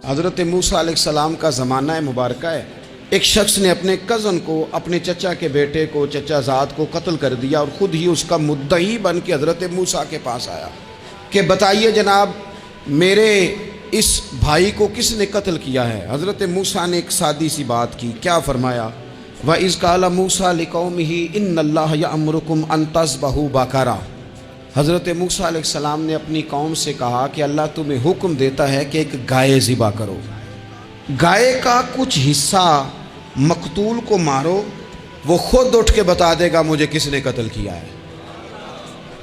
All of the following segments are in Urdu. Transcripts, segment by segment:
حضرت موسیٰ علیہ السلام کا زمانہ مبارکہ ہے۔ ایک شخص نے اپنے کزن کو، اپنے چچا کے بیٹے کو، چچا زاد کو قتل کر دیا اور خود ہی اس کا مدعی بن کے حضرت موسیٰ کے پاس آیا کہ بتائیے جناب میرے اس بھائی کو کس نے قتل کیا ہے؟ حضرت موسیٰ نے ایک سادی سی بات کی، کیا فرمایا؟ وَإِذْ قَالَ مُوسَىٰ لِقَوْمِهِ إِنَّ اللَّهَ يَأْمُرُكُمْ أَن تَذْبَحُوا بَقَرَةً۔ حضرت موسیٰ علیہ السلام نے اپنی قوم سے کہا کہ اللہ تمہیں حکم دیتا ہے کہ ایک گائے ذبح کرو، گائے کا کچھ حصہ مقتول کو مارو، وہ خود اٹھ کے بتا دے گا مجھے کس نے قتل کیا ہے۔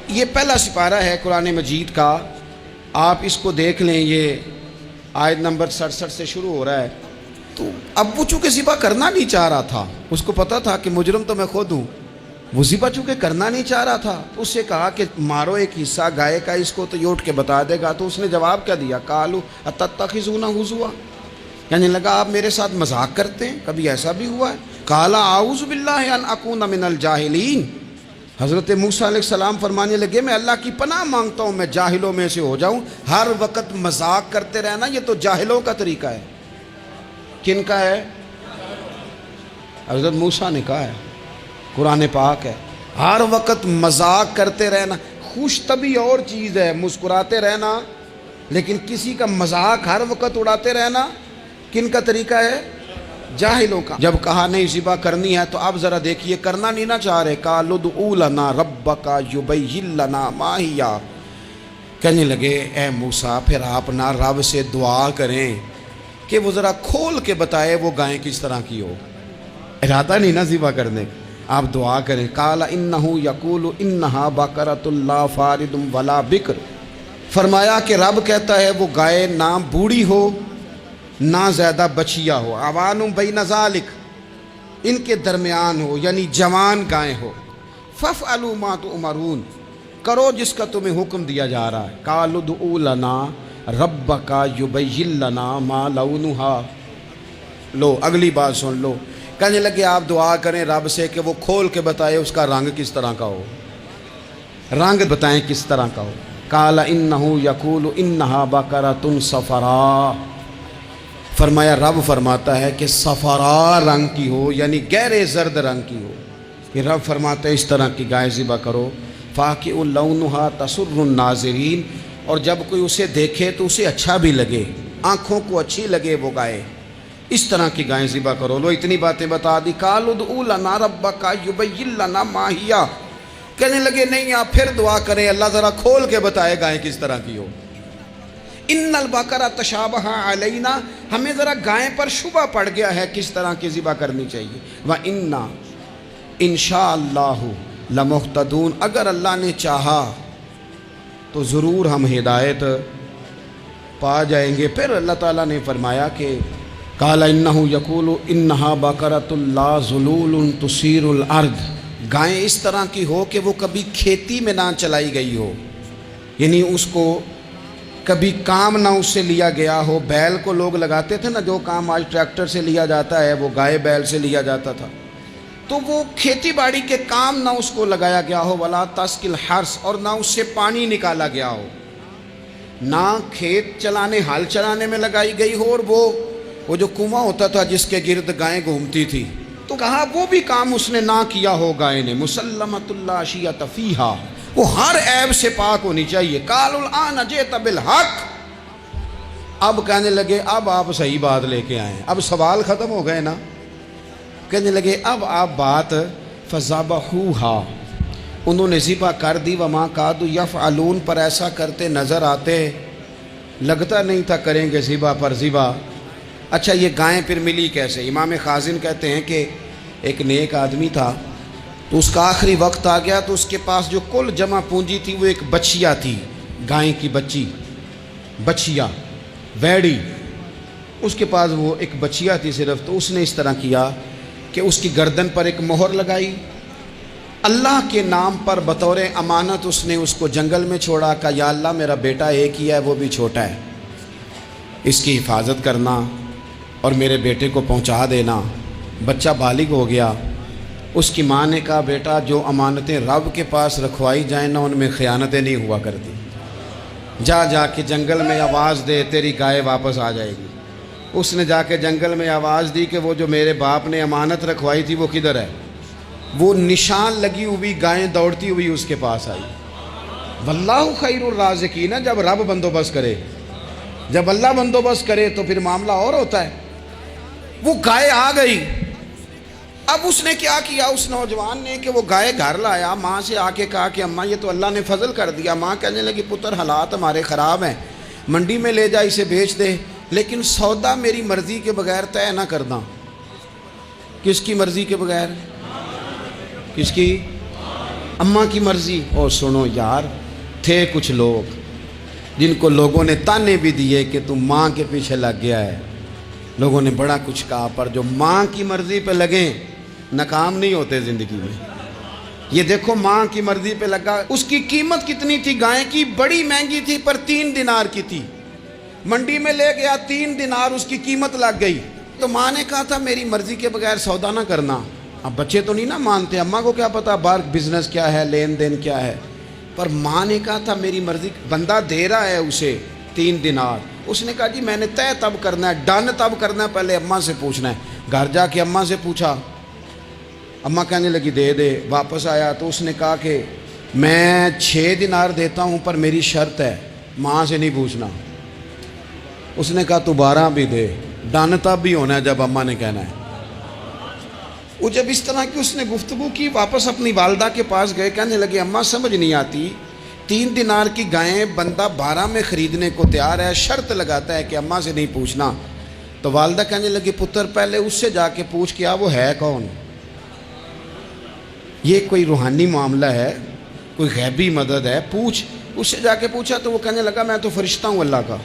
یہ پہلا سپارہ ہے قرآن مجید کا، آپ اس کو دیکھ لیں، یہ آیت نمبر 67 سے شروع ہو رہا ہے۔ تو اب وہ چونکہ ذبح کرنا نہیں چاہ رہا تھا، اس کو پتا تھا کہ مجرم تو میں خود ہوں، وہ ذبح چونکہ کرنا نہیں چاہ رہا تھا، اس سے کہا کہ مارو ایک حصہ گائے کا، اس کو تو یہ اٹھ کے بتا دے گا۔ تو اس نے جواب کیا دیا؟ قالوا اتتخذون ہزوا، یعنی لگا آپ میرے ساتھ مذاق کرتے ہیں، کبھی ایسا بھی ہوا ہے؟ قال اعوذ باللہ ان اکون من الجاہلین، حضرت موسیٰ علیہ السلام فرمانے لگے میں اللہ کی پناہ مانگتا ہوں میں جاہلوں میں سے ہو جاؤں۔ ہر وقت مذاق کرتے رہنا یہ تو جاہلوں کا طریقہ ہے۔ کن کا ہے؟ حضرت موسیٰ نے کہا ہے، قرآن پاک ہے، ہر وقت مذاق کرتے رہنا۔ خوش طبعی اور چیز ہے، مسکراتے رہنا، لیکن کسی کا مذاق ہر وقت اڑاتے رہنا کن کا طریقہ ہے؟ جاہلوں کا۔ جب کہا نہیں ذبح کرنی ہے تو اب ذرا دیکھیے، کرنا نہیں نہ چاہ رہے، قالوا ادع لنا ربک یبین لنا ما ہی، کہنے لگے اے موسیٰ پھر آپ نہ رب سے دعا کریں کہ وہ ذرا کھول کے بتائے وہ گائیں کس طرح کی ہو۔ ارادہ نہیں نہ ذبح کرنے کا، آپ دعا کریں۔ قال انہ یقول انہا بقرۃ لا فارض ولا بکر، فرمایا کہ رب کہتا ہے وہ گائے نہ بوڑھی ہو نہ زیادہ بچیا ہو، عوان بین ذالک، ان کے درمیان ہو، یعنی جوان گائے ہو۔ فافعلوا ما تؤمرون، کرو جس کا تمہیں حکم دیا جا رہا ہے۔ قالوا ادع لنا ربک یبین لنا ما لونھا، لو اگلی بات سن لو، کہنے لگے آپ دعا کریں رب سے کہ وہ کھول کے بتائے اس کا رنگ کس طرح کا ہو، رنگ بتائیں کس طرح کا ہو۔ قال انہ یقول انہا بقرۃ صفراء، فرمایا رب فرماتا ہے کہ صفراء رنگ کی ہو، یعنی گہرے زرد رنگ کی ہو۔ کہ رب فرماتا ہے اس طرح کی گائے ذبح کرو۔ فاقع لونھا تسر الناظرین، اور جب کوئی اسے دیکھے تو اسے اچھا بھی لگے، آنکھوں کو اچھی لگے وہ گائے، اس طرح کی گائیں ذبح کرو۔ لو اتنی باتیں بتا دی۔ قالوا ادع لنا ربک یبین لنا ما ہی، کہنے لگے نہیں آپ پھر دعا کریں اللہ ذرا کھول کے بتائے گائیں کس طرح کی ہو۔ ان البقرہ تشابہ علینا، ہمیں ذرا گائیں پر شبہ پڑ گیا ہے کس طرح کی ذبح کرنی چاہیے۔ وَإِنَّا انشاءاللہ لمہتدون، اگر اللہ نے چاہا تو ضرور ہم ہدایت پا جائیں گے۔ پھر اللہ تعالیٰ نے فرمایا کہ قال انہ یقول انہا بقرۃ لا ذلول تثیر الارض، گائیں اس طرح کی ہو کہ وہ کبھی کھیتی میں نہ چلائی گئی ہو، یعنی اس کو کبھی کام نہ اس سے لیا گیا ہو۔ بیل کو لوگ لگاتے تھے نا، جو کام آج ٹریکٹر سے لیا جاتا ہے وہ گائے بیل سے لیا جاتا تھا، تو وہ کھیتی باڑی کے کام نہ اس کو لگایا گیا ہو۔ ولا تسقی الحرث، اور نہ اس سے پانی نکالا گیا ہو، نہ کھیت چلانے ہل چلانے میں لگائی گئی ہو، اور وہ جو کنواں ہوتا تھا جس کے گرد گائیں گھومتی تھی، تو کہا وہ بھی کام اس نے نہ کیا ہو گائے نے۔ مسلمۃ لا شیۃ فیہا، وہ ہر عیب سے پاک ہونی چاہیے۔ قالوا الآن جئت بالحق، اب کہنے لگے اب آپ صحیح بات لے کے آئیں، اب سوال ختم ہو گئے نا۔ کہنے لگے اب آپ بات فذبحوہا، انہوں نے ذبح کر دی۔ وما کادوا یفعلون، پر ایسا کرتے نظر آتے، لگتا نہیں تھا کریں گے ذبح پر ذبح۔ اچھا یہ گائیں پھر ملی کیسے؟ امام خازن کہتے ہیں کہ ایک نیک آدمی تھا، تو اس کا آخری وقت آ گیا، تو اس کے پاس جو کل جمع پونجی تھی وہ ایک بچیا تھی، گائیں کی بچی، بچیا ویڑی، اس کے پاس وہ ایک بچیا تھی صرف۔ تو اس نے اس طرح کیا کہ اس کی گردن پر ایک مہر لگائی، اللہ کے نام پر بطور امانت اس نے اس کو جنگل میں چھوڑا، کہا یا اللہ میرا بیٹا ایک ہی ہے وہ بھی چھوٹا ہے، اس کی حفاظت کرنا اور میرے بیٹے کو پہنچا دینا۔ بچہ بالغ ہو گیا، اس کی ماں نے کہا بیٹا جو امانتیں رب کے پاس رکھوائی جائیں نا ان میں خیانتیں نہیں ہوا کرتی، جا کے جنگل میں آواز دے تیری گائے واپس آ جائے گی۔ اس نے جا کے جنگل میں آواز دی کہ وہ جو میرے باپ نے امانت رکھوائی تھی وہ کدھر ہے؟ وہ نشان لگی ہوئی گائیں دوڑتی ہوئی اس کے پاس آئی۔ واللہ خیر الرازقین، جب رب بندوبست کرے، جب اللہ بندوبست کرے تو پھر معاملہ اور ہوتا ہے۔ وہ گائے آ گئی۔ اب اس نے کیا کیا اس نوجوان نے کہ وہ گائے گھر لایا، ماں سے آ کے کہا کہ اماں یہ تو اللہ نے فضل کر دیا۔ ماں کہنے لگی پتر حالات ہمارے خراب ہیں، منڈی میں لے جا اسے بیچ دے، لیکن سودا میری مرضی کے بغیر طے نہ کرنا۔ کس کی مرضی کے بغیر؟ کس کی؟ اماں کی مرضی۔ اور سنو یار، تھے کچھ لوگ جن کو لوگوں نے تانے بھی دیے کہ تم ماں کے پیچھے لگ گیا ہے، لوگوں نے بڑا کچھ کہا، پر جو ماں کی مرضی پہ لگیں ناکام نہیں ہوتے زندگی میں۔ یہ دیکھو ماں کی مرضی پہ لگا۔ اس کی قیمت کتنی تھی گائے کی؟ بڑی مہنگی تھی، پر 3 دینار کی تھی۔ منڈی میں لے گیا، 3 دینار اس کی قیمت لگ گئی۔ تو ماں نے کہا تھا میری مرضی کے بغیر سودا نہ کرنا۔ اب بچے تو نہیں نا مانتے، اماں کو کیا پتا باہر بزنس کیا ہے، لین دین کیا ہے، پر ماں نے کہا تھا میری مرضی۔ بندہ دے رہا ہے اسے 3 دینار، اس نے کہا جی میں نے طے تب کرنا ہے، ڈن تب کرنا ہے، پہلے اماں سے پوچھنا ہے۔ گھر جا کے اماں سے پوچھا، اماں کہنے لگی دے دے۔ واپس آیا تو اس نے کہا کہ میں 6 دینار دیتا ہوں پر میری شرط ہے، ماں سے نہیں پوچھنا۔ اس نے کہا تو 12 بھی دے، ڈن تب بھی ہونا ہے جب اماں نے کہنا ہے۔ وہ جب اس طرح کی اس نے گفتگو کی، واپس اپنی والدہ کے پاس گئے، کہنے لگے اماں سمجھ نہیں آتی، 3 دینار کی گائیں بندہ 12 میں خریدنے کو تیار ہے، شرط لگاتا ہے کہ اماں سے نہیں پوچھنا۔ تو والدہ کہنے لگی پتر پہلے اس سے جا کے پوچھ کیا وہ ہے کون؟ یہ کوئی روحانی معاملہ ہے، کوئی غیبی مدد ہے، پوچھ۔ اس سے جا کے پوچھا تو وہ کہنے لگا میں تو فرشتہ ہوں اللہ کا،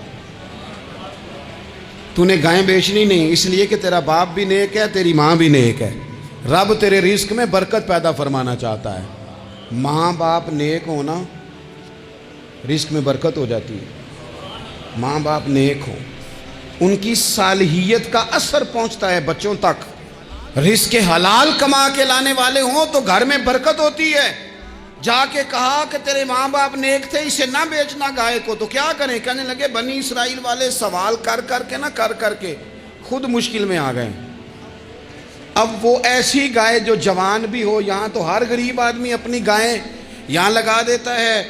تو نے گائیں بیچنی نہیں، اس لیے کہ تیرا باپ بھی نیک ہے، تیری ماں بھی نیک ہے، رب تیرے رزق میں برکت پیدا فرمانا چاہتا ہے۔ ماں باپ نیک ہونا رزق میں برکت ہو جاتی ہے۔ ماں باپ نیک ہوں، ان کی صالحیت کا اثر پہنچتا ہے بچوں تک۔ رزق حلال کما کے لانے والے ہوں تو گھر میں برکت ہوتی ہے۔ جا کے کہا کہ تیرے ماں باپ نیک تھے، اسے نہ بیچنا گائے کو، تو کیا کریں؟ کہنے لگے بنی اسرائیل والے سوال کر کر کے خود مشکل میں آ گئے۔ اب وہ ایسی گائے جو جوان بھی ہو، یہاں تو ہر غریب آدمی اپنی گائیں یہاں لگا دیتا ہے،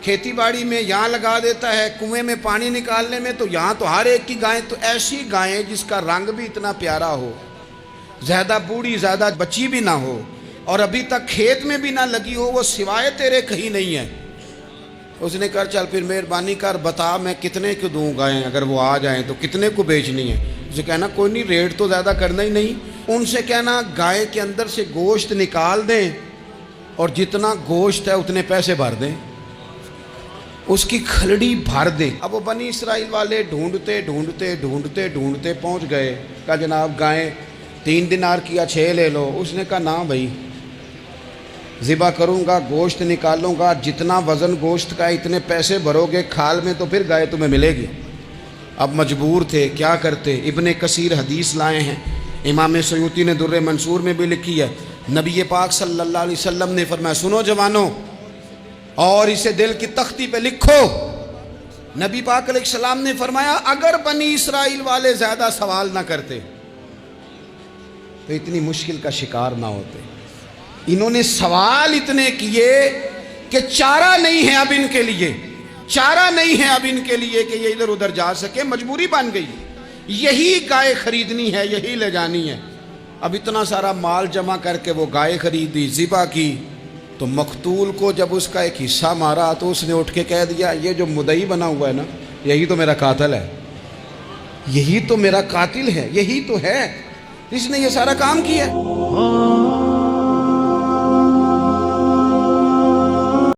کھیتی باڑی میں یہاں لگا دیتا ہے، کنویں میں پانی نکالنے میں، تو یہاں تو ہر ایک کی گائیں، تو ایسی گائیں جس کا رنگ بھی اتنا پیارا ہو، زیادہ بوڑھی زیادہ بچی بھی نہ ہو، اور ابھی تک کھیت میں بھی نہ لگی ہو، وہ سوائے تیرے کہیں نہیں ہے۔ اس نے کہا چل پھر مہربانی کر بتا میں کتنے کو دوں گائیں، اگر وہ آ جائیں تو کتنے کو بیچنی ہے؟ اسے کہنا کوئی نہیں، ریٹ تو زیادہ کرنا ہی نہیں، ان سے کہنا گائے کے اندر سے گوشت نکال دیں اور جتنا گوشت ہے اتنے پیسے بھر دیں، اس کی کھلڑی بھر دیں۔ اب وہ بنی اسرائیل والے ڈھونڈتے پہنچ گئے، کہا جناب گائیں 3 دینار کیا 6 لے لو۔ اس نے کہا نہ بھائی، ذبح کروں گا، گوشت نکالوں گا، جتنا وزن گوشت کا اتنے پیسے بھرو گے کھال میں تو پھر گائے تمہیں ملے گی۔ اب مجبور تھے، کیا کرتے؟ ابن کثیر حدیث لائے ہیں، امام سیوطی نے در منصور میں بھی لکھی ہے، نبی پاک صلی اللہ علیہ وسلم نے فرمایا سنو جوانوں اور اسے دل کی تختی پہ لکھو، نبی پاک علیہ السلام نے فرمایا اگر بنی اسرائیل والے زیادہ سوال نہ کرتے تو اتنی مشکل کا شکار نہ ہوتے۔ انہوں نے سوال اتنے کیے کہ چارہ نہیں ہے اب ان کے لیے، چارہ نہیں ہے اب ان کے لیے کہ یہ ادھر ادھر جا سکے، مجبوری بن گئی، یہی گائے خریدنی ہے، یہی لے جانی ہے۔ اب اتنا سارا مال جمع کر کے وہ گائے خریدی، ذبح کی، تو مقتول کو جب اس کا ایک حصہ مارا تو اس نے اٹھ کے کہہ دیا یہ جو مدعی بنا ہوا ہے نا، یہی تو میرا قاتل ہے، یہی تو میرا قاتل ہے، یہی تو ہے، اس نے یہ سارا کام کیا ہے۔